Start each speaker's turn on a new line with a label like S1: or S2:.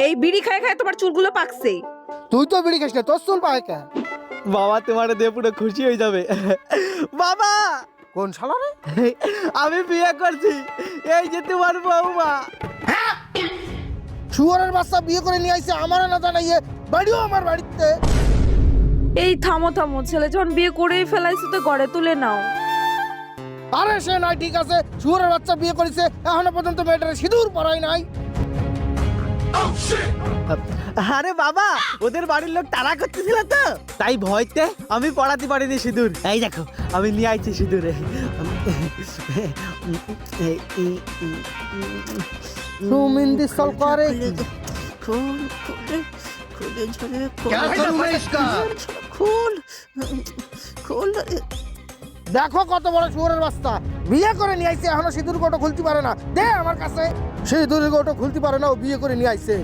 S1: এই বিড়ি খায় খায় তোমার চুলগুলো পাকছে।
S2: তুই তো বিড়ি খাস না, তোর চুল পায় কে?
S3: বাবা তোমার দিয়ে পুরো খুশি হয়ে যাবে। বাবা
S2: কোন শালা রে?
S3: আমি বিয়ে করছি, এই যে তোমার বৌমা।
S2: শুয়োরের বাচ্চা বিয়ে করে নিয়ে আইছে আমারও না জানাইয়ে, বাড়িও আমার বাড়িতে।
S1: এই থামো থামো, ছেলে যখন বিয়ে করেই ফেলাইছো তো ঘরে তুলে নাও।
S2: আরে সে নয়, ঠিক আছে, শুয়োরের বাচ্চা বিয়ে করেছে, এখনো পর্যন্ত মেয়েটারে সিঁদুর পরাই নাই।
S3: আরে বাবা, ওদের বাড়ির লোক তাড়া করতেছিল তো, তাই ভয়তে আমি পড়াতে পারিনি সিঁদুর। এই দেখো আমি নিয়ে আইছি সিঁদুরে।
S2: সুমিন্দি সল করে কি?
S3: খুল খুলে খুলে ঝরে
S4: क्या करूं मैं इसका?
S3: খুল খুল।
S2: দেখো কত বড় শুয়োরের বাচ্চা, বিয়ে করে নিয়ে আইছে, এখনো সিঁদুর গোটো খুলতে পারে না। দে আমার কাছে, সিঁদুর গোটো খুলতে পারে না, ও বিয়ে করে নিয়ে আইছে।